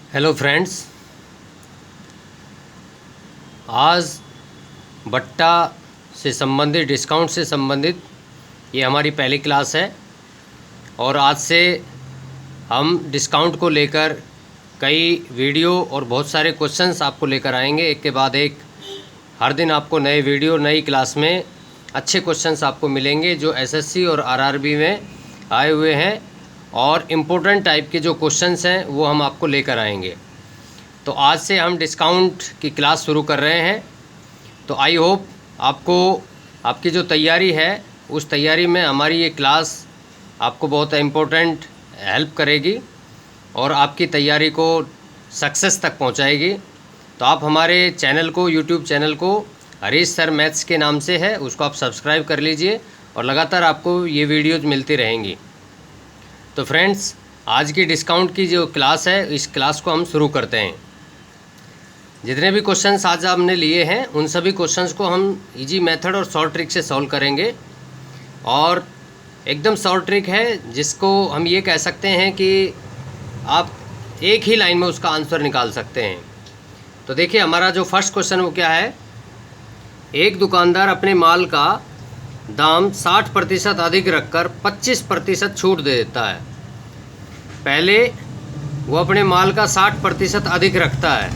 Hello friends, आज बट्टा से संबंधित, डिस्काउंट से संबंधित ये हमारी पहली क्लास है। और आज से हम डिस्काउंट को लेकर कई वीडियो और बहुत सारे क्वेश्चंस आपको लेकर आएंगे, एक के बाद एक। हर दिन आपको नए वीडियो, नई क्लास में अच्छे क्वेश्चंस आपको मिलेंगे जो एसएससी और आरआरबी में आए हुए हैं, और इम्पोर्टेंट टाइप के जो क्वेश्चंस हैं वो हम आपको लेकर आएंगे। तो आज से हम डिस्काउंट की क्लास शुरू कर रहे हैं। तो आई होप आपको, आपकी जो तैयारी है उस तैयारी में हमारी ये क्लास आपको बहुत इम्पोर्टेंट हेल्प करेगी और आपकी तैयारी को सक्सेस तक पहुंचाएगी। तो आप हमारे चैनल को, यूट्यूब चैनल को हरीश सर मैथ्स के नाम से है, उसको आप सब्सक्राइब कर लीजिए और लगातार आपको ये वीडियोज़ मिलती रहेंगी। तो फ्रेंड्स, आज की डिस्काउंट की जो क्लास है, इस क्लास को हम शुरू करते हैं। जितने भी क्वेश्चंस आज आपने लिए हैं उन सभी क्वेश्चंस को हम इजी मेथड और शॉर्ट ट्रिक से सॉल्व करेंगे। और एकदम शॉर्ट ट्रिक है जिसको हम ये कह सकते हैं कि आप एक ही लाइन में उसका आंसर निकाल सकते हैं। तो देखिए, हमारा जो फर्स्ट क्वेश्चन वो क्या है। एक दुकानदार अपने माल का दाम 60% अधिक रखकर 25% छूट दे देता है। पहले वो अपने माल का 60% अधिक रखता है,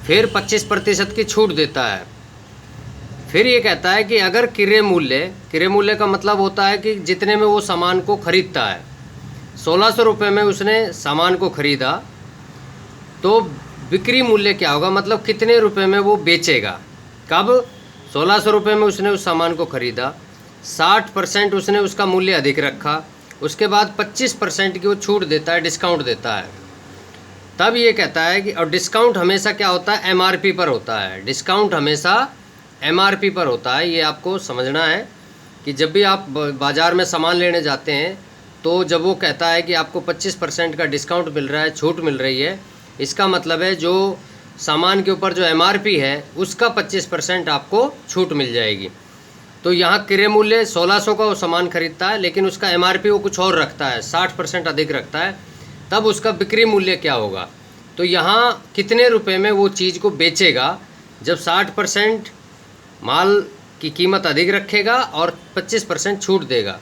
फिर 25% की छूट देता है। फिर ये कहता है कि अगर क्रय मूल्य का मतलब होता है कि जितने में वो सामान को खरीदता है, 1600 रुपये में उसने सामान को खरीदा, तो बिक्री मूल्य क्या होगा, मतलब कितने रुपए में वो बेचेगा। कब 1600 रुपये में उसने उस सामान को खरीदा, 60% उसने उसका मूल्य अधिक रखा, उसके बाद 25% की वो छूट देता है, डिस्काउंट देता है। तब ये कहता है कि, और डिस्काउंट हमेशा क्या होता है, एमआरपी पर होता है। डिस्काउंट हमेशा एमआरपी पर होता है। ये आपको समझना है कि जब भी आप बाज़ार में सामान लेने जाते हैं तो जब वो कहता है कि आपको 25% का डिस्काउंट मिल रहा है, छूट मिल रही है, इसका मतलब है जो सामान के ऊपर जो एमआरपी है उसका 25% आपको छूट मिल जाएगी। तो यहाँ क्रय मूल्य 1600 का वो सामान खरीदता है, लेकिन उसका एमआरपी वो कुछ और रखता है, 60% अधिक रखता है। तब उसका बिक्री मूल्य क्या होगा। तो यहाँ कितने रुपए में वो चीज़ को बेचेगा जब 60% माल की कीमत अधिक रखेगा और 25% छूट देगा।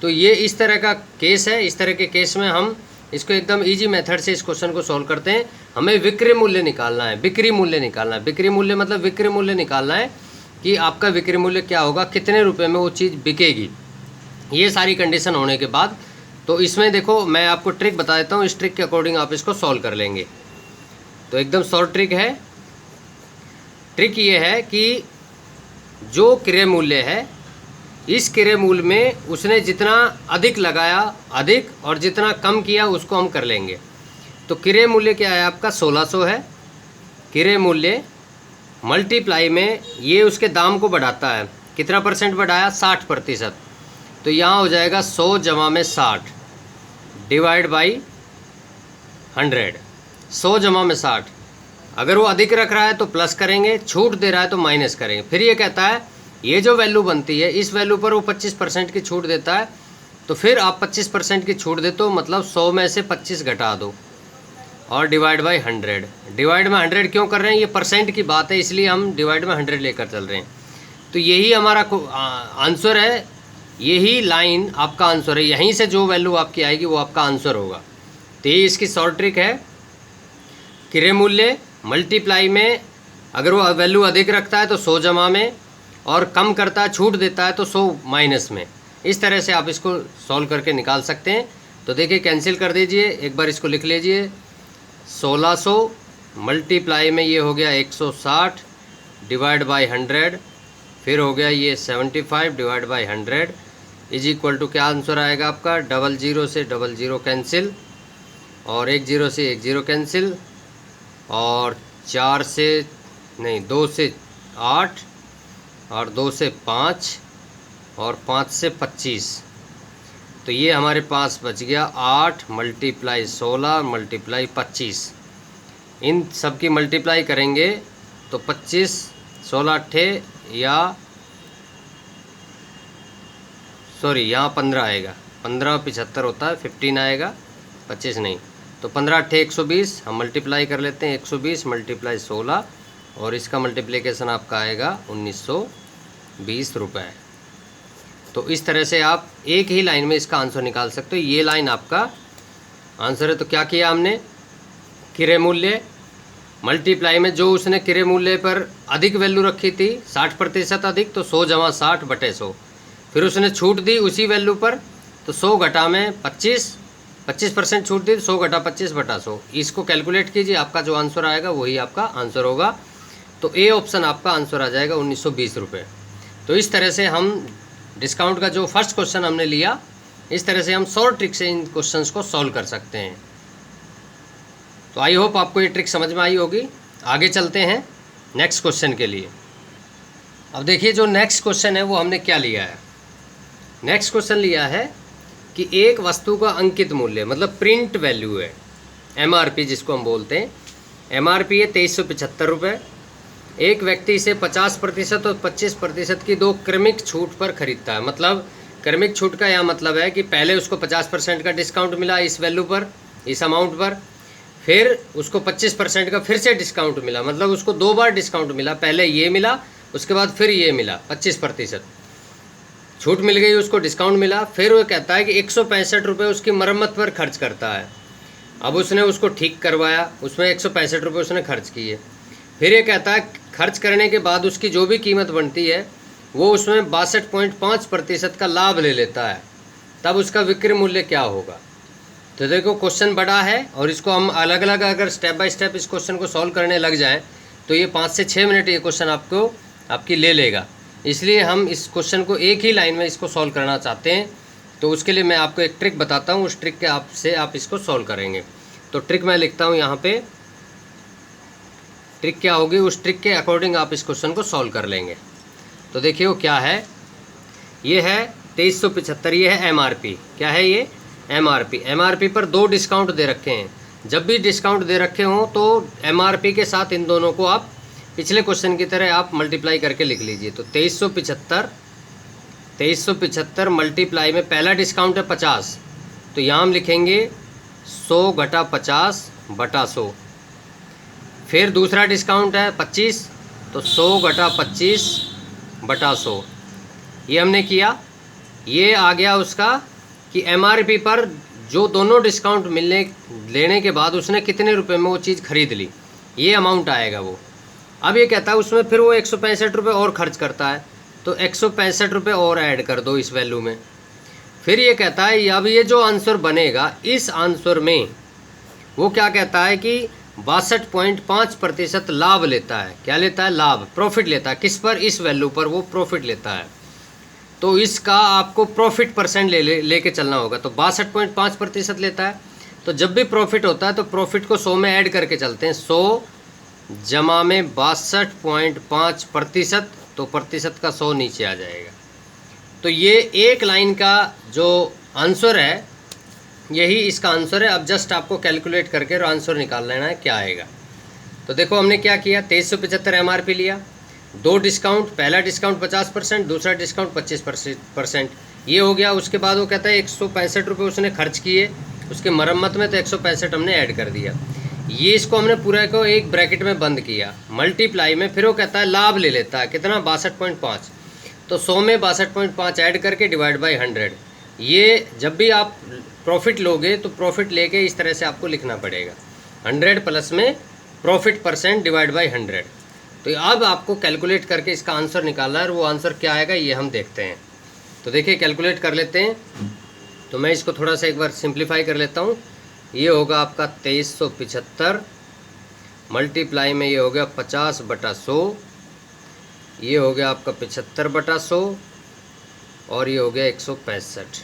तो ये इस तरह का केस है। इस तरह के केस में हम इसको एकदम इजी मेथड से इस क्वेश्चन को सॉल्व करते हैं। हमें विक्रय मूल्य निकालना है, बिक्री मूल्य निकालना है। बिक्री मूल्य मतलब विक्रय मूल्य निकालना है कि आपका विक्रय मूल्य क्या होगा, कितने रुपये में वो चीज़ बिकेगी। ये सारी कंडीशन होने के बाद तो इसमें देखो, मैं आपको ट्रिक बता देता हूँ, इस ट्रिक के अकॉर्डिंग आप इसको सॉल्व कर लेंगे। तो एकदम शॉर्ट ट्रिक है। ट्रिक ये है कि जो क्रय मूल्य है, इस क्रय मूल्य में उसने जितना अधिक लगाया अधिक, और जितना कम किया उसको हम कर लेंगे। तो क्रय मूल्य क्या है आपका, 1600 है। क्रय मूल्य मल्टीप्लाई में ये उसके दाम को बढ़ाता है, कितना परसेंट बढ़ाया, 60%। तो यहाँ हो जाएगा 100 जमा में 60 डिवाइड बाई 100। 100 जमा में 60। अगर वो अधिक रख रहा है तो प्लस करेंगे, छूट दे रहा है तो माइनस करेंगे। फिर ये कहता है ये जो वैल्यू बनती है, इस वैल्यू पर वो 25% की छूट देता है। तो फिर आप 25% की छूट दे तो मतलब 100 में से 25 घटा दो और डिवाइड बाई 100। डिवाइड में 100 क्यों कर रहे हैं, ये परसेंट की बात है, इसलिए हम डिवाइड में 100 लेकर चल रहे हैं। तो यही हमारा आंसर है, यही लाइन आपका आंसर है। यहीं से जो वैल्यू आपकी आएगी वो आपका आंसर होगा। तो ये इसकी शॉर्ट ट्रिक है। क्रय मूल्य मल्टीप्लाई में अगर वो वैल्यू अधिक रखता है तो 100 जमा में, और कम करता है, छूट देता है तो 100 माइनस में। इस तरह से आप इसको सॉल्व करके निकाल सकते हैं। तो देखिए, कैंसिल कर दीजिए, एक बार इसको लिख लीजिए। 1600 मल्टीप्लाई में ये हो गया 160 डिवाइड बाई 100, फिर हो गया ये 75 divide by 100 is equal to, क्या आंसर आएगा आपका, 00 से 00 कैंसिल, और 10 से 10 कैंसिल, और 4 से नहीं 2 से 8, और 2 से 5, और 5 से 25। तो ये हमारे पास बच गया 8 मल्टीप्लाई 16 मल्टीप्लाई 25। इन सब की मल्टीप्लाई करेंगे तो 25, 16 अट्ठे, या सॉरी यहाँ 15 आएगा, 15 75 होता है, 15 आएगा, 25 नहीं, तो 15×8 = 120, हम मल्टीप्लाई कर लेते हैं। 120 × 16 और इसका मल्टीप्लिकेशन आपका आएगा 1920 रुपये। तो इस तरह से आप एक ही लाइन में इसका आंसर निकाल सकते हो। ये लाइन आपका आंसर है। तो क्या किया हमने, क्रय मूल्य मल्टीप्लाई में जो उसने क्रय मूल्य पर अधिक वैल्यू रखी थी 60% अधिक, तो 100 = 60/100। फिर उसने छूट दी उसी वैल्यू पर, तो 100 घटा में 25% छूट दी, 100 घटा 25/100। इसको कैलकुलेट कीजिए, आपका जो आंसर आएगा वही आपका आंसर होगा। तो ए ऑप्शन आपका आंसर आ जाएगा 1920 रुपये। तो इस तरह से हम डिस्काउंट का जो फर्स्ट क्वेश्चन हमने लिया, इस तरह से हम शॉर्ट ट्रिक से इन क्वेश्चंस को सॉल्व कर सकते हैं। तो आई होप आपको ये ट्रिक समझ में आई होगी। आगे चलते हैं नेक्स्ट क्वेश्चन के लिए। अब देखिए जो नेक्स्ट क्वेश्चन है वो हमने क्या लिया है। नेक्स्ट क्वेश्चन लिया है कि एक वस्तु का अंकित मूल्य मतलब प्रिंट वैल्यू है, MRP जिसको हम बोलते हैं। MRP है 2375 रुपये। एक व्यक्ति इसे 50% और 25% की दो क्रमिक छूट पर खरीदता है। मतलब क्रमिक छूट का यह मतलब है कि पहले उसको 50% का डिस्काउंट मिला इस वैल्यू पर, इस अमाउंट पर, फिर उसको 25% का फिर से डिस्काउंट मिला। मतलब उसको 2 बार डिस्काउंट मिला, पहले ये मिला उसके बाद फिर ये मिला, 25% छूट मिल गई उसको, डिस्काउंट मिला। फिर वो कहता है कि 165 रुपये उसकी मरम्मत पर खर्च करता है। अब उसने उसको ठीक करवाया, उसमें 165 रुपये उसने खर्च किए। फिर ये कहता है खर्च करने के बाद उसकी जो भी कीमत बनती है वो उसमें 62.5% का लाभ ले लेता है। तब उसका विक्रय मूल्य क्या होगा। तो देखो क्वेश्चन बड़ा है और इसको हम अलग अलग अगर स्टेप बाय स्टेप इस क्वेश्चन को सॉल्व करने लग जाएं तो ये 5 से 6 मिनट ये क्वेश्चन आपकी ले लेगा। इसलिए हम इस क्वेश्चन को एक ही लाइन में इसको सॉल्व करना चाहते हैं। तो उसके लिए मैं आपको एक ट्रिक बताता हूँ, उस ट्रिक के आपसे आप इसको सॉल्व करेंगे। तो ट्रिक मैं लिखता हूँ यहाँ पे, ट्रिक क्या होगी उस ट्रिक के अकॉर्डिंग आप इस क्वेश्चन को सॉल्व कर लेंगे। तो देखिए वो क्या है, ये है 2375, ये है MRP। क्या है ये, MRP पर 2 डिस्काउंट दे रखे हैं। जब भी डिस्काउंट दे रखे हों तो MRP के साथ इन दोनों को आप पिछले क्वेश्चन की तरह आप मल्टीप्लाई करके लिख लीजिए। तो 2375 मल्टीप्लाई में पहला डिस्काउंट है 50, तो यहाँ हम लिखेंगे 100 घटा 50/100। फिर दूसरा डिस्काउंट है 25, तो 100 घटा 25/100। ये हमने किया। ये आ गया उसका कि MRP पर जो दोनों डिस्काउंट लेने के बाद उसने कितने रुपए में वो चीज़ खरीद ली, ये अमाउंट आएगा वो। अब ये कहता है उसमें फिर वो 165 रुपये और खर्च करता है, तो 165 रुपये और ऐड कर दो इस वैल्यू में। फिर ये कहता है अब ये जो आंसर बनेगा इस आंसर में वो क्या कहता है कि 62.5% लाभ लेता है। क्या लेता है, लाभ, प्रॉफिट लेता है। किस पर, इस वैल्यू पर वो प्रॉफिट लेता है। तो इसका आपको प्रॉफिट परसेंट लेके चलना होगा। तो 62.5% लेता है। तो जब भी प्रॉफिट होता है तो प्रॉफिट को 100 में ऐड करके चलते हैं। 100 जमा में 62.5%, तो प्रतिशत का 100 नीचे आ जाएगा। तो ये एक लाइन का जो आंसर है यही इसका आंसर है। अब जस्ट आपको कैलकुलेट करके और आंसर निकाल लेना है क्या आएगा। तो देखो हमने क्या किया, 2375 MRP लिया, 2 डिस्काउंट, पहला डिस्काउंट 50%, दूसरा डिस्काउंट 25%, ये हो गया। उसके बाद वो कहता है 165 रुपये उसने खर्च किए उसके मरम्मत में, तो 165 हमने ऐड कर दिया। ये इसको हमने पूरा को एक ब्रैकेट में बंद किया, मल्टीप्लाई में। फिर वो कहता है लाभ ले लेता है कितना, 62.5, तो 100 में 62.5 ऐड करके डिवाइड बाई 100। ये जब भी आप प्रॉफिट लोगे तो प्रॉफिट लेके इस तरह से आपको लिखना पड़ेगा, 100 प्लस में प्रॉफिट परसेंट डिवाइड बाई 100। तो अब आपको कैलकुलेट करके इसका आंसर निकालना है और वो आंसर क्या आएगा ये हम देखते हैं। तो देखिए कैलकुलेट कर लेते हैं। तो मैं इसको थोड़ा सा एक बार सिंप्लीफाई कर लेता हूँ। ये होगा आपका 2375 मल्टीप्लाई में ये हो गया 50/100, ये हो गया आपका 75/100 और ये हो गया 165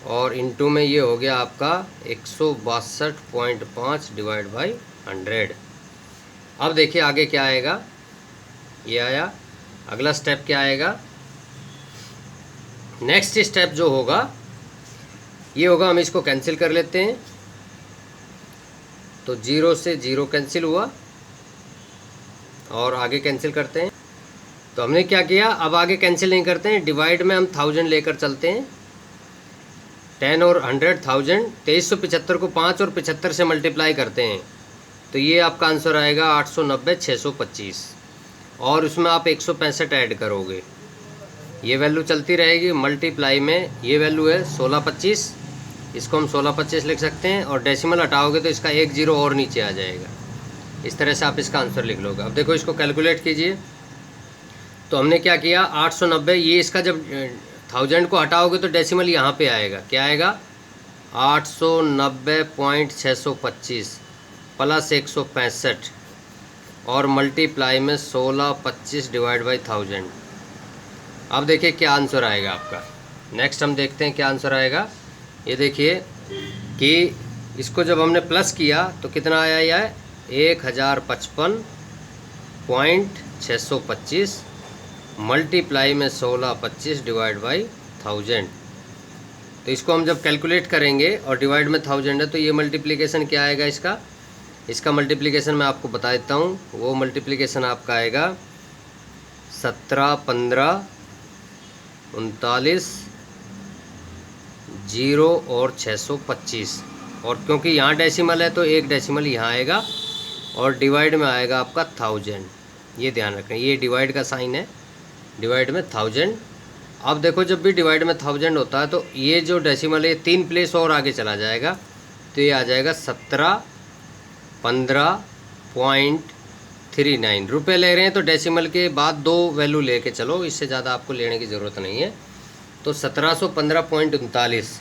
और इनटू में ये हो गया आपका 162.5 डिवाइड बाई 100। अब देखिए आगे क्या आएगा, ये आया। अगला स्टेप क्या आएगा, नेक्स्ट स्टेप जो होगा ये होगा, हम इसको कैंसिल कर लेते हैं। तो 0 से 0 कैंसिल हुआ और आगे कैंसिल करते हैं। तो हमने क्या किया, अब आगे कैंसिल नहीं करते हैं, डिवाइड में हम 1000 लेकर चलते हैं। 10 और 100,000, 2375 को 5 और 75 से मल्टीप्लाई करते हैं तो ये आपका आंसर आएगा 890,625, और उसमें आप 165 ऐड करोगे, ये वैल्यू चलती रहेगी। मल्टीप्लाई में ये वैल्यू है 1625, इसको हम 1625 लिख सकते हैं, और डेसिमल हटाओगे तो इसका 1 0 और नीचे आ जाएगा। इस तरह से आप इसका आंसर लिख लोगे। अब देखो इसको कैलकुलेट कीजिए। तो हमने क्या किया, 890, ये इसका जब 1000 को हटाओगे तो डेसिमल यहाँ पे आएगा, क्या आएगा 890.625 प्लस 165, और मल्टीप्लाई में 1625 डिवाइड बाई 1000। अब देखिए क्या आंसर आएगा आपका। नेक्स्ट हम देखते हैं क्या आंसर आएगा। ये देखिए कि इसको जब हमने प्लस किया तो कितना आया, यह 1055.625 मल्टीप्लाई में 1625 डिवाइड बाई 1000। तो इसको हम जब कैलकुलेट करेंगे और डिवाइड में 1000 है तो ये मल्टीप्लिकेशन क्या आएगा इसका मल्टीप्लिकेशन मैं आपको बता देता हूँ। वो मल्टीप्लिकेशन आपका आएगा 17, 15, 39, 0 और 625, और क्योंकि यहाँ डेसिमल है तो एक डेसिमल यहाँ आएगा, और डिवाइड में आएगा आपका 1000। ये ध्यान रखें, ये डिवाइड का साइन है, डिवाइड में 1000। अब देखो जब भी डिवाइड में 1000 होता है तो ये जो डेसिमल है 3 प्लेस और आगे चला जाएगा, तो ये आ जाएगा 1715.39 रुपये ले रहे हैं। तो डेसिमल के बाद 2 वैल्यू लेके चलो, इससे ज़्यादा आपको लेने की ज़रूरत नहीं है। तो 1715.39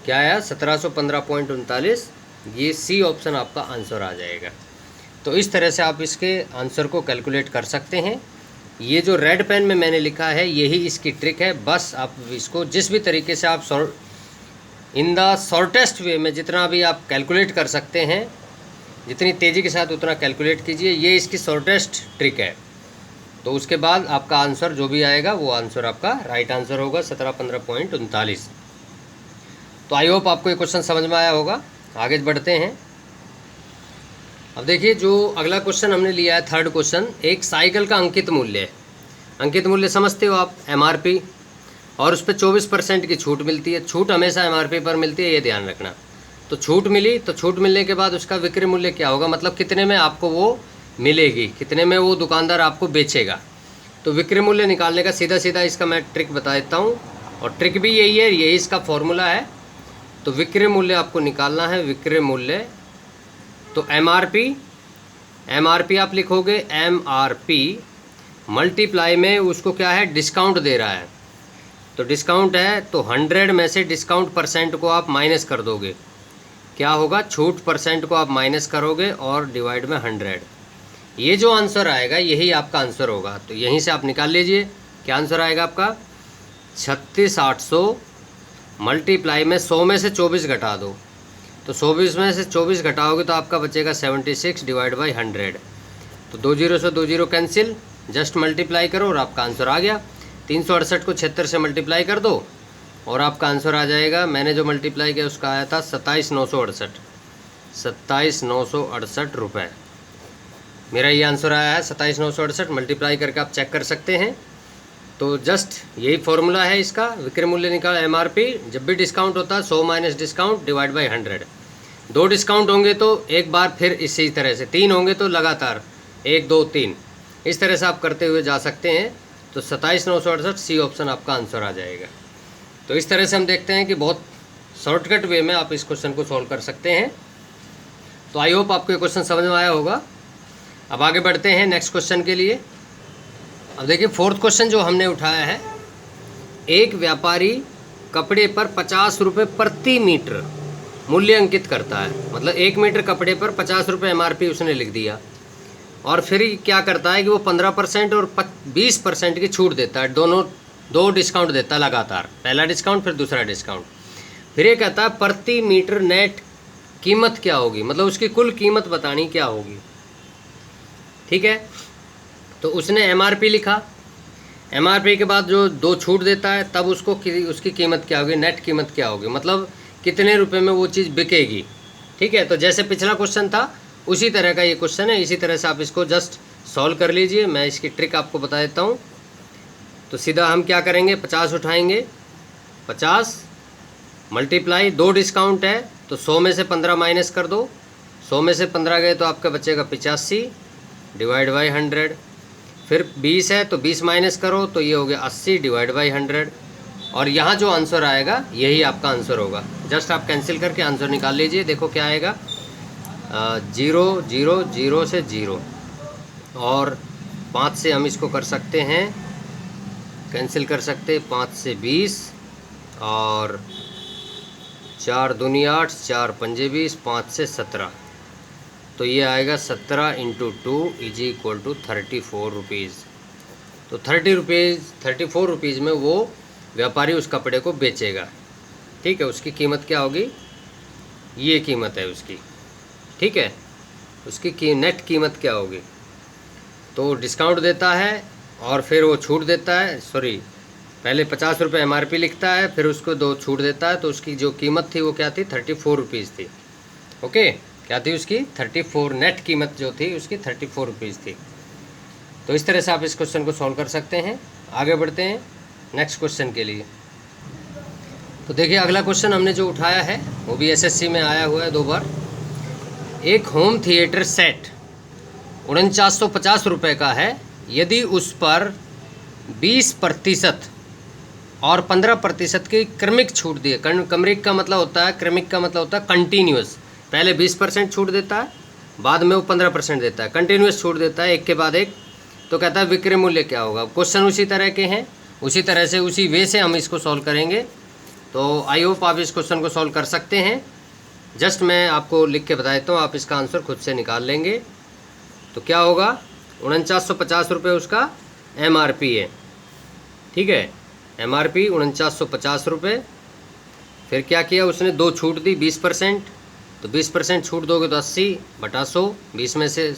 क्या आया, 1715.39, ये सी ऑप्शन आपका आंसर आ जाएगा। तो इस तरह से आप इसके आंसर को कैलकुलेट कर सकते हैं। ये जो रेड पेन में मैंने लिखा है यही इसकी ट्रिक है। बस आप इसको जिस भी तरीके से आप इन द शॉर्टेस्ट वे में जितना भी आप कैलकुलेट कर सकते हैं, जितनी तेज़ी के साथ उतना कैलकुलेट कीजिए, ये इसकी शॉर्टेस्ट ट्रिक है। तो उसके बाद आपका आंसर जो भी आएगा वो आंसर आपका राइट आंसर होगा 1715.39। तो आई होप आपको ये क्वेश्चन समझ में आया होगा। आगे बढ़ते हैं। अब देखिए जो अगला क्वेश्चन हमने लिया है, थर्ड क्वेश्चन, एक साइकिल का अंकित मूल्य है। अंकित मूल्य समझते हो आप, MRP, और उस पर 24% की छूट मिलती है। छूट हमेशा MRP पर मिलती है, ये ध्यान रखना। तो छूट मिली, तो छूट मिलने के बाद उसका विक्रय मूल्य क्या होगा, मतलब कितने में आपको वो मिलेगी, कितने में वो दुकानदार आपको बेचेगा। तो विक्रय मूल्य निकालने का सीधा सीधा इसका मैं ट्रिक बता देता हूँ, और ट्रिक भी यही है, यही इसका फॉर्मूला है। तो विक्रय मूल्य आपको निकालना है। विक्रय मूल्य तो MRP आप लिखोगे, MRP मल्टीप्लाई में उसको क्या है, डिस्काउंट दे रहा है। तो डिस्काउंट है तो 100 में से डिस्काउंट परसेंट को आप माइनस कर दोगे, क्या होगा, छूट परसेंट को आप माइनस करोगे और डिवाइड में 100। ये जो आंसर आएगा यही आपका आंसर होगा। तो यहीं से आप निकाल लीजिए क्या आंसर आएगा आपका, 36,800 मल्टीप्लाई में 100 में से 24 घटा दो, तो 124 में से 24 घटाओगे तो आपका बचेगा 76 डिवाइड बाई 100। तो 20 से 20 कैंसिल, जस्ट मल्टीप्लाई करो और आपका आंसर आ गया। 368 को 76 से मल्टीप्लाई कर दो और आपका आंसर आ जाएगा। मैंने जो मल्टीप्लाई किया उसका आया था 27,968, 27,968 रुपये। मेरा ये आंसर आया है 27,968। मल्टीप्लाई करके आप चेक कर सकते हैं। तो जस्ट यही फॉर्मूला है इसका, विक्रय मूल्य निकाल MRP। जब भी डिस्काउंट होता है 100 minus discount divide by 100। 2 discount होंगे तो एक बार, फिर इसी तरह से 3 होंगे तो लगातार 1 2 3, इस तरह से आप करते हुए जा सकते हैं। तो 27,968 सी ऑप्शन आपका आंसर आ जाएगा। तो इस तरह से हम देखते हैं कि बहुत शॉर्टकट वे में आप इस क्वेश्चन को सॉल्व कर सकते हैं। तो आई होप आपको ये क्वेश्चन समझ में आया होगा। अब आगे बढ़ते हैं नेक्स्ट क्वेश्चन के लिए। अब देखिए फोर्थ क्वेश्चन जो हमने उठाया है, एक व्यापारी कपड़े पर 50 रुपये प्रति मीटर मूल्य अंकित करता है। मतलब 1 मीटर कपड़े पर 50 रुपये MRP उसने लिख दिया, और फिर क्या करता है कि वो 15% और 20% की छूट देता है। दो डिस्काउंट देता है लगातार, पहला डिस्काउंट फिर दूसरा डिस्काउंट। फिर ये कहता है प्रति मीटर नेट कीमत क्या होगी, मतलब उसकी कुल कीमत बतानी क्या होगी। ठीक है, तो उसने MRP लिखा, MRP के बाद जो 2 छूट देता है तब उसकी कीमत क्या होगी, नेट कीमत क्या होगी, मतलब कितने रुपए में वो चीज़ बिकेगी। ठीक है, तो जैसे पिछला क्वेश्चन था उसी तरह का ये क्वेश्चन है। इसी तरह से आप इसको जस्ट सॉल्व कर लीजिए। मैं इसकी ट्रिक आपको बता देता हूँ। तो सीधा हम क्या करेंगे, 50 उठाएंगे, 50 मल्टीप्लाई 2 डिस्काउंट है तो 100 में से 15 माइनस कर दो, 100 में से 15 गए तो आपका बचेगा 85 डिवाइड बाई 100। फिर 20 है तो 20 माइनस करो तो ये हो गया 80 डिवाइड बाई 100। और यहाँ जो आंसर आएगा यही आपका आंसर होगा। जस्ट आप कैंसिल करके आंसर निकाल लीजिए। देखो क्या आएगा, 0 0 0 से 0 और 5 से हम इसको कर सकते हैं, कैंसिल कर सकते हैं, 5 से 20 और 4 दूनी 8, 4 पंजे 20, 5 से 17, तो ये आएगा 17 × 2 इज इक्वल टू 34 रुपीज़। तो 34 रुपीज़ में वो व्यापारी उस कपड़े को बेचेगा। ठीक है, उसकी कीमत क्या होगी, ये कीमत है उसकी। ठीक है, उसकी नेट कीमत क्या होगी, तो डिस्काउंट देता है और फिर वो छूट देता है, सॉरी पहले 50 रुपये MRP लिखता है, फिर उसको 2 छूट देता है, तो उसकी जो कीमत थी वो क्या थी, 34 रुपीज़ थी। ओके, क्या थी उसकी 34, नेट कीमत जो थी उसकी 34 रुपीज़ थी। तो इस तरह से आप इस क्वेश्चन को सॉल्व कर सकते हैं। आगे बढ़ते हैं नेक्स्ट क्वेश्चन के लिए। तो देखिए अगला क्वेश्चन हमने जो उठाया है वो भी SSC में आया हुआ है 2 बार। एक होम थिएटर सेट 4950 रुपये का है, यदि उस पर 20% और 15% की क्रमिक छूट दी है। क्रमिक का मतलब होता है, क्रमिक का मतलब होता है कंटिन्यूस। पहले 20% छूट देता है, बाद में वो 15% देता है, कंटिन्यूस छूट देता है एक के बाद एक। तो कहता है विक्रय मूल्य क्या होगा। क्वेश्चन उसी तरह के हैं, उसी तरह से उसी वे से हम इसको सॉल्व करेंगे। तो आई होप आप इस क्वेश्चन को सॉल्व कर सकते हैं। जस्ट मैं आपको लिख के बता देता हूँ, आप इसका आंसर खुद से निकाल लेंगे। तो क्या होगा, 4950 रुपये उसका MRP है। ठीक है, MRP 4950 रुपये। फिर क्या किया उसने, 2 छूट दी 20%, तो 20% छूट दोगे तो 80/100, 20 में से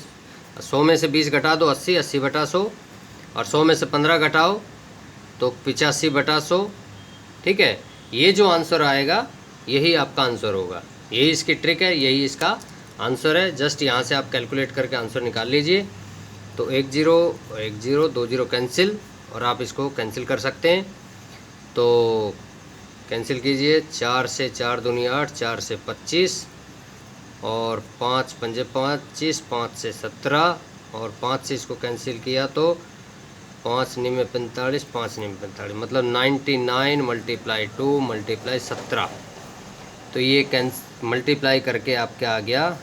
100 में से 20 घटा दो 80, 80/100, और 100 में से 15 घटाओ तो 85/100। ठीक है, ये जो आंसर आएगा यही आपका आंसर होगा। यही इसकी ट्रिक है, यही इसका आंसर है। जस्ट यहाँ से आप कैलकुलेट करके आंसर निकाल लीजिए। तो 1 0 1 0 2 0 कैंसिल, और आप इसको कैंसिल कर सकते हैं। तो कैंसिल कीजिए, 4 से 4 दूनी 8, 4 से 25 और 5 पंजे 25, 5 से 17 और 5 से इसको कैंसिल किया तो 5 9 में 45, 5 9 में 45, मतलब 99 × 2 × 17। तो ये मल्टीप्लाई करके आपके आ गया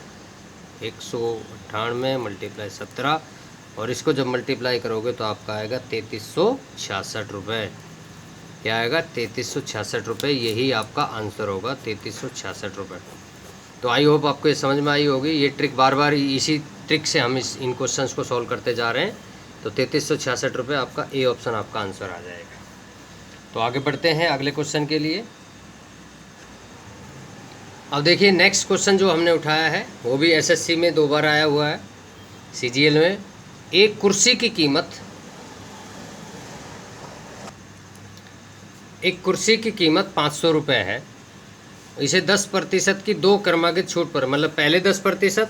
198 × 17, और इसको जब मल्टीप्लाई करोगे तो आपका आएगा 3366 रुपये। क्या आएगा, 3366 रुपये। यही आपका आंसर होगा, 3366 रुपये। तो आई होप आपको ये समझ में आई होगी। ये ट्रिक बार बार इसी ट्रिक से हम इन क्वेश्चंस को सॉल्व करते जा रहे हैं। तो 3366 रुपये आपका ए ऑप्शन आपका आंसर आ जाएगा। तो आगे बढ़ते हैं अगले क्वेश्चन के लिए। अब देखिए नेक्स्ट क्वेश्चन जो हमने उठाया है वो भी SSC में 2 बार आया हुआ है, CGL में। एक कुर्सी की कीमत 500 रुपये है। इसे 10% की 2 क्रमागत छूट पर, मतलब पहले 10%,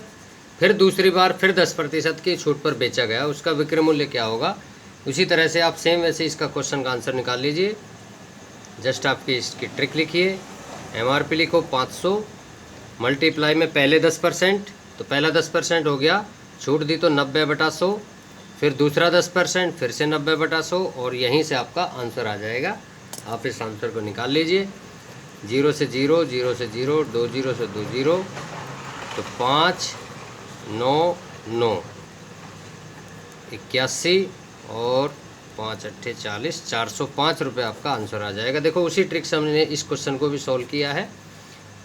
फिर दूसरी बार फिर 10% की छूट पर बेचा गया, उसका विक्रय मूल्य क्या होगा। उसी तरह से आप सेम वैसे इसका क्वेश्चन का आंसर निकाल लीजिए। जस्ट आपकी इसकी ट्रिक लिखिए, MRP लिखो 500, मल्टीप्लाई में पहले 10%, तो पहला 10% हो गया, छूट दी तो 90/100, फिर दूसरा 10%, फिर से 90/100, और यहीं से आपका आंसर आ जाएगा। आप इस आंसर को निकाल लीजिए। 0 से 0, 0 से 0, 2 0 से 2 0, तो 5 9 9 81 और 5 8 40, 405 रुपये आपका आंसर आ जाएगा। देखो उसी ट्रिक से हमने इस क्वेश्चन को भी सॉल्व किया है।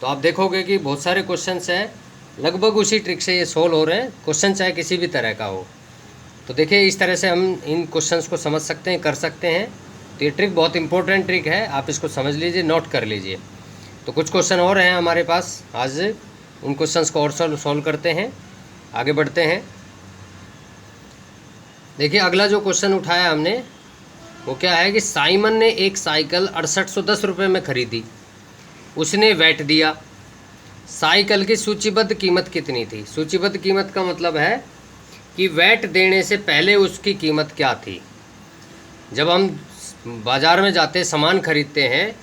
तो आप देखोगे कि बहुत सारे क्वेश्चंस हैं, लगभग उसी ट्रिक से ये सॉल्व हो रहे हैं, क्वेश्चन चाहे किसी भी तरह का हो। तो देखिए इस तरह से हम इन क्वेश्चंस को समझ सकते हैं, कर सकते हैं। तो ये ट्रिक बहुत इंपॉर्टेंट ट्रिक है, आप इसको समझ लीजिए, नोट कर लीजिए। तो कुछ क्वेश्चन और हैं हमारे पास आज, उन क्वेश्चंस को और सॉल्व करते हैं, आगे बढ़ते हैं। देखिए अगला जो क्वेश्चन उठाया हमने वो क्या है कि साइमन ने एक साइकिल 6810 रुपये में खरीदी, उसने वैट दिया। साइकिल की सूचीबद्ध कीमत कितनी थी। सूचीबद्ध कीमत का मतलब है कि वैट देने से पहले उसकी कीमत क्या थी। जब हम बाज़ार में जाते सामान खरीदते हैं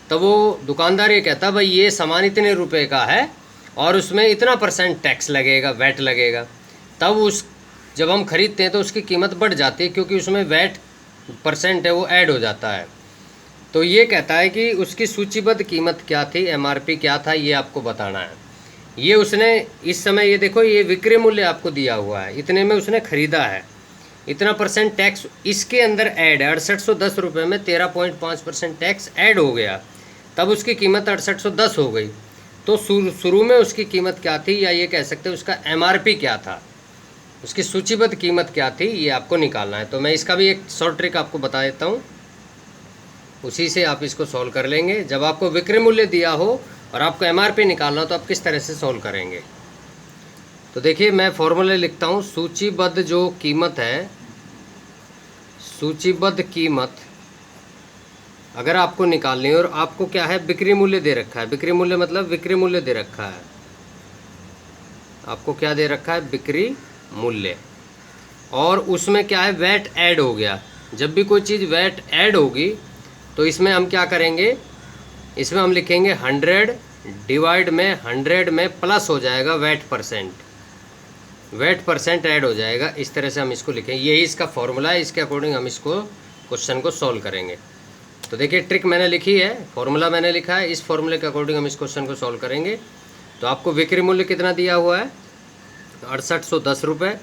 तब वो दुकानदार ये कहता भाई ये सामान इतने रुपए का है और उसमें इतना % टैक्स लगेगा, वैट लगेगा। तब उस जब हम ख़रीदते हैं तो उसकी कीमत बढ़ जाती है क्योंकि उसमें वैट % है वो ऐड हो जाता है। तो ये कहता है कि उसकी सूचीबद्ध कीमत क्या थी, MRP क्या था, ये आपको बताना है। ये उसने इस समय ये देखो ये विक्रय मूल्य आपको दिया हुआ है, इतने में उसने ख़रीदा है, इतना % टैक्स इसके अंदर ऐड है। 6810 रुपये में 13.5% टैक्स ऐड हो गया, तब उसकी कीमत 6810 हो गई। तो शुरू में उसकी कीमत क्या थी, या ये कह सकते हैं उसका MRP क्या था, उसकी सूचीबद्ध कीमत क्या थी, ये आपको निकालना है। तो मैं इसका भी एक शॉर्ट ट्रिक आपको बता देता हूँ, उसी से आप इसको सॉल्व कर लेंगे। जब आपको विक्रय मूल्य दिया हो और आपको MRP निकालना हो तो आप किस तरह से सॉल्व करेंगे। तो देखिए मैं फॉर्मूले लिखता हूँ। सूचीबद्ध जो कीमत है, सूचीबद्ध कीमत अगर आपको निकालनी है और आपको क्या है, बिक्री मूल्य दे रखा है। बिक्री मूल्य मतलब विक्रय मूल्य दे रखा है, आपको क्या दे रखा है, बिक्री मूल्य। और उसमें क्या है, वैट ऐड हो गया। जब भी कोई चीज़ वैट ऐड होगी तो इसमें हम क्या करेंगे, इसमें हम लिखेंगे 100 डिवाइड में 100 में प्लस हो जाएगा वैट % ऐड हो जाएगा। इस तरह से हम इसको लिखेंगे, यही इसका फॉर्मूला है। इसके अकॉर्डिंग हम इसको क्वेश्चन को सॉल्व करेंगे। तो देखिए ट्रिक मैंने लिखी है, फॉर्मूला मैंने लिखा है, इस फॉर्मूले के अकॉर्डिंग हम इस क्वेश्चन को सॉल्व करेंगे। तो आपको बिक्री मूल्य कितना दिया हुआ है, 6810 रुपये,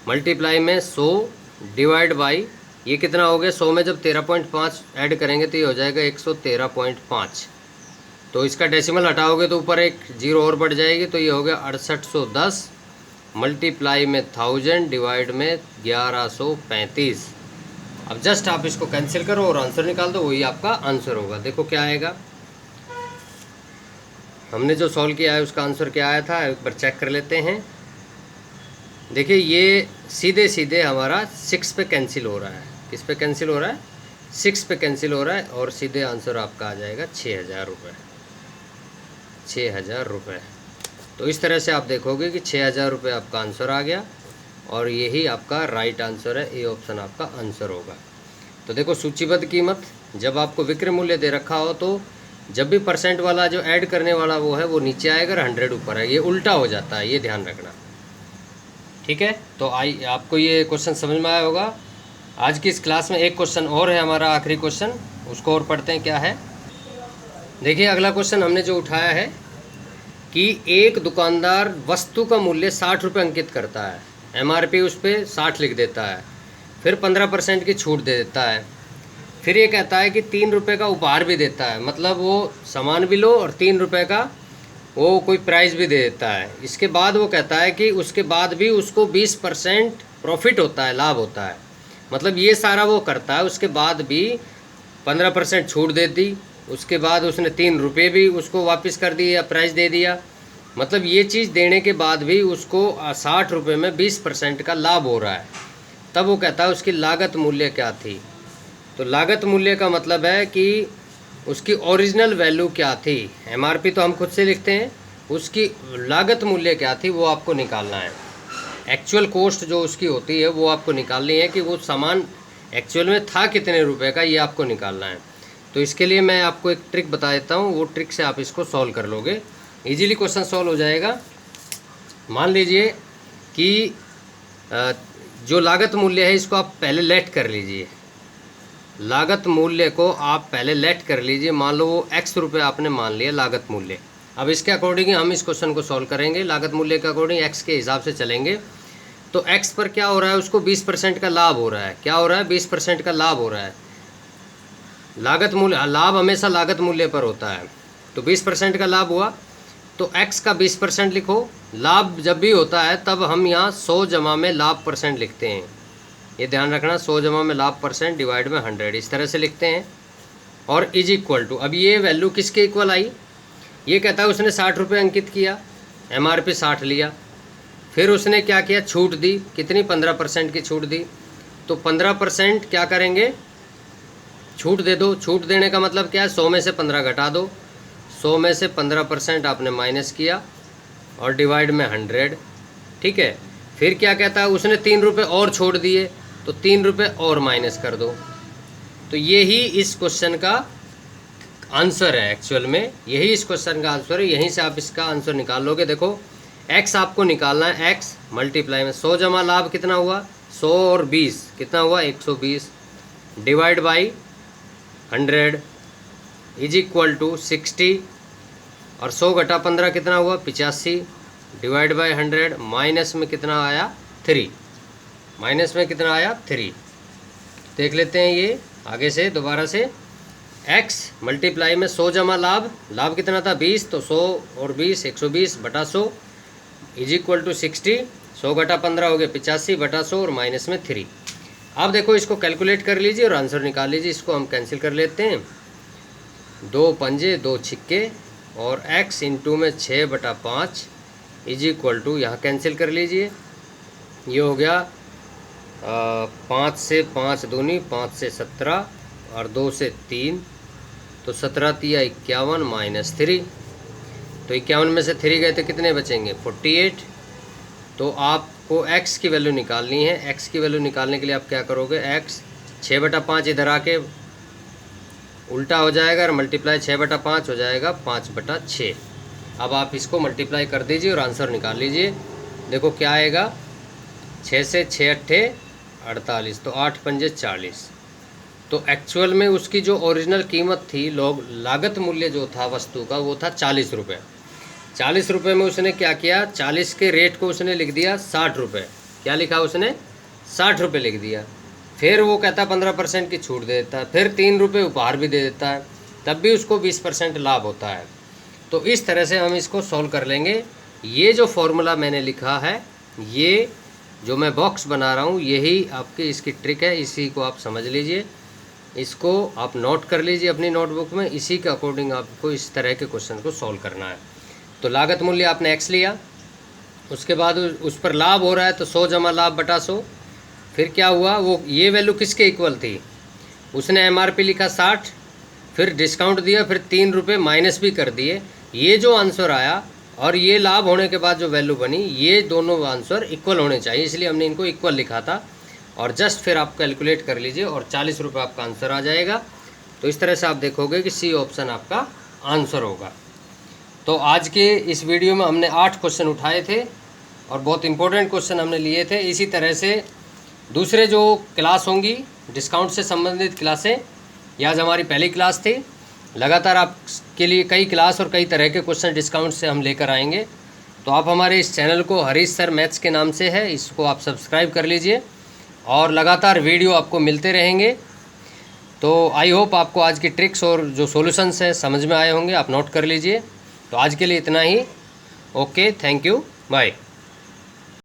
मल्टीप्लाई में 100 डिवाइड बाई ये कितना हो गया, 100 में जब 13.5 ऐड करेंगे तो ये हो जाएगा 113.5। तो इसका डेसिमल हटाओगे तो ऊपर एक जीरो और बढ़ जाएगी, तो ये हो गया 6810 मल्टीप्लाई में 1000 डिवाइड में 1135। अब जस्ट आप इसको कैंसिल करो और आंसर निकाल दो, वही आपका आंसर होगा। देखो क्या आएगा, हमने जो सॉल्व किया है उसका आंसर क्या आया था, एक बार चेक कर लेते हैं। देखिए ये सीधे सीधे हमारा 6 पे कैंसिल हो रहा है। किस पे कैंसिल हो रहा है, 6 पे कैंसिल हो रहा है, और सीधे आंसर आपका आ जाएगा 6000 रुपये, 6000 रुपये। तो इस तरह से आप देखोगे कि 6000 रुपये आपका आंसर आ गया, और यही आपका राइट आंसर है, ए ऑप्शन आपका आंसर होगा। तो देखो सूचीबद्ध कीमत, जब आपको विक्रय मूल्य दे रखा हो तो जब भी % वाला जो ऐड करने वाला वो है वो नीचे आएगा, 100 ऊपर है, ये उल्टा हो जाता है, ये ध्यान रखना, ठीक है। तो आपको ये क्वेश्चन समझ में आया होगा। आज की इस क्लास में एक क्वेश्चन और है हमारा, आखिरी क्वेश्चन, उसको और पढ़ते हैं क्या है। देखिए अगला क्वेश्चन हमने जो उठाया है कि एक दुकानदार वस्तु का मूल्य 60 रुपये अंकित करता है, MRP उस पर 60 लिख देता है, फिर 15% की छूट दे देता है, फिर ये कहता है कि 3 रुपये का उपहार भी देता है, मतलब वो सामान भी लो और 3 रुपये का वो कोई प्राइज़ भी दे देता है। इसके बाद वो कहता है कि उसके बाद भी उसको 20% प्रॉफिट होता है, लाभ होता है, मतलब ये सारा वो करता है, उसके बाद भी 15% छूट दे दी, उसके बाद उसने 3 रुपये भी उसको वापस कर दिए या प्राइज़ दे दिया, मतलब ये चीज़ देने के बाद भी उसको 60 रुपये में 20% का लाभ हो रहा है। तब वो कहता है उसकी लागत मूल्य क्या थी। तो लागत मूल्य का मतलब है कि उसकी ओरिजिनल वैल्यू क्या थी, MRP तो हम खुद से लिखते हैं, उसकी लागत मूल्य क्या थी वो आपको निकालना है। एक्चुअल कॉस्ट जो उसकी होती है वो आपको निकालनी है कि वो सामान एक्चुअल में था कितने रुपए का, ये आपको निकालना है। तो इसके लिए मैं आपको एक ट्रिक बता देता हूँ, वो ट्रिक से आप इसको सॉल्व कर लोगे, इजीली क्वेश्चन सॉल्व हो जाएगा। मान लीजिए कि जो लागत मूल्य है इसको आप पहले लेट कर लीजिए, लागत मूल्य को आप पहले लेट कर लीजिए। मान लो वो X रुपये आपने मान लिया लागत मूल्य। अब इसके अकॉर्डिंग हम इस क्वेश्चन को सॉल्व करेंगे, लागत मूल्य के अकॉर्डिंग X के हिसाब से चलेंगे। तो X पर क्या हो रहा है, उसको 20% का लाभ हो रहा है। क्या हो रहा है, 20% का लाभ हो रहा है। लागत मूल्य, लाभ हमेशा लागत मूल्य पर होता है, तो 20% का लाभ हुआ तो X का 20% लिखो। लाभ जब भी होता है तब हम यहाँ 100 जमा में लाभ % लिखते हैं, ये ध्यान रखना, 100 जमा में लाभ % डिवाइड में 100, इस तरह से लिखते हैं। और इज इक्वल टू, अब ये वैल्यू किसके इक्वल आई, ये कहता है उसने 60 रुपये अंकित किया, MRP 60 लिया, फिर उसने क्या किया, छूट दी, कितनी, 15% की छूट दी। तो 15% क्या करेंगे, छूट दे दो। छूट देने का मतलब क्या है, 100 में से 15 घटा दो, 100 में से 15% आपने माइनस किया और डिवाइड में 100, ठीक है। फिर क्या कहता है, उसने 3 रुपये और छोड़ दिए, तो 3 रुपये और माइनस कर दो। तो ये ही इस क्वेश्चन का आंसर है एक्चुअल में, यही इस क्वेश्चन का आंसर है। यहीं से आप इसका आंसर निकाल लोगे। देखो x आपको निकालना है, x मल्टीप्लाई में 100 जमा लाभ कितना हुआ 100 और 20 कितना हुआ 120 divide by 100 is equal to 60 और 100 घटा 15 कितना हुआ 85 डिवाइड बाई 100 माइनस में कितना आया 3, माइनस में कितना आया 3। देख लेते हैं ये आगे से दोबारा से, x मल्टीप्लाई में 100 जमा लाभ, लाभ कितना था 20 तो 100 और 20 120 बटा 100 इज इक्वल टू 60, 100 घटा 15 हो गया 85 बटा 100 और माइनस में 3। अब देखो इसको कैलकुलेट कर लीजिए और आंसर निकाल लीजिए। इसको हम कैंसिल कर लेते हैं, 2 पंजे 2 छिक्के और x इंटू में 6 बटा 5 इज इक्वल टू, यहाँ कैंसिल कर लीजिए, ये हो गया 5 से 5 दूनी 5 से 17 और 2 से 3 तो 17 तिया 51 माइनस 3, तो 51 में से 3 गए तो कितने बचेंगे 48। तो आपको x की वैल्यू निकालनी है। x की वैल्यू निकालने के लिए आप क्या करोगे, x 6 बटा 5 इधर आके उल्टा हो जाएगा और मल्टीप्लाई 6 बटा 5 हो जाएगा 5 बटा 6। अब आप इसको मल्टीप्लाई कर दीजिए और आंसर निकाल लीजिए। देखो क्या आएगा, 6 से 6 अट्ठे 48 तो 8 पंजे 40। तो एक्चुअल में उसकी जो ओरिजिनल कीमत थी, लोग लागत मूल्य जो था वस्तु का वो था 40 रुपये। 40 रुपये में उसने क्या किया, 40 के रेट को उसने लिख दिया 60 रुपये। क्या लिखा उसने 60 रुपये लिख दिया। फिर वो कहता 15% की छूट दे देता है, फिर 3 रुपये उपहार भी दे देता है, तब भी उसको 20% लाभ होता है। तो इस तरह से हम इसको सॉल्व कर लेंगे। ये जो फॉर्मूला मैंने लिखा है, ये जो मैं बॉक्स बना रहा हूँ, यही आपकी इसकी ट्रिक है। इसी को आप समझ लीजिए, इसको आप नोट कर लीजिए अपनी नोटबुक में। इसी के अकॉर्डिंग आपको इस तरह के क्वेश्चन को सॉल्व करना है। तो लागत मूल्य आपने x लिया, उसके बाद उस पर लाभ हो रहा है तो 100 जमा लाभ बटा 100। फिर क्या हुआ, वो ये वैल्यू किसके इक्वल थी, उसने MRP लिखा 60, फिर डिस्काउंट दिया, फिर 3 रुपये माइनस भी कर दिए। ये जो आंसर आया और ये लाभ होने के बाद जो वैल्यू बनी, ये दोनों आंसर इक्वल होने चाहिए, इसलिए हमने इनको इक्वल लिखा था। और जस्ट फिर आप कैलकुलेट कर लीजिए और 40 रुपये आपका आंसर आ जाएगा। तो इस तरह से आप देखोगे कि सी ऑप्शन आपका आंसर होगा। तो आज के इस वीडियो में हमने 8 क्वेश्चन उठाए थे और बहुत इंपॉर्टेंट क्वेश्चन हमने लिए थे। इसी तरह से दूसरे जो क्लास होंगी डिस्काउंट से संबंधित क्लासें, यह आज हमारी पहली क्लास थी। लगातार आपके लिए कई क्लास और कई तरह के क्वेश्चन डिस्काउंट से हम लेकर आएंगे। तो आप हमारे इस चैनल को हरीश सर मैथ्स के नाम से है, इसको आप सब्सक्राइब कर लीजिए और लगातार वीडियो आपको मिलते रहेंगे। तो आई होप आपको आज की ट्रिक्स और जो सॉल्यूशंस हैं समझ में आए होंगे, आप नोट कर लीजिए। तो आज के लिए इतना ही। Okay, thank you, bye.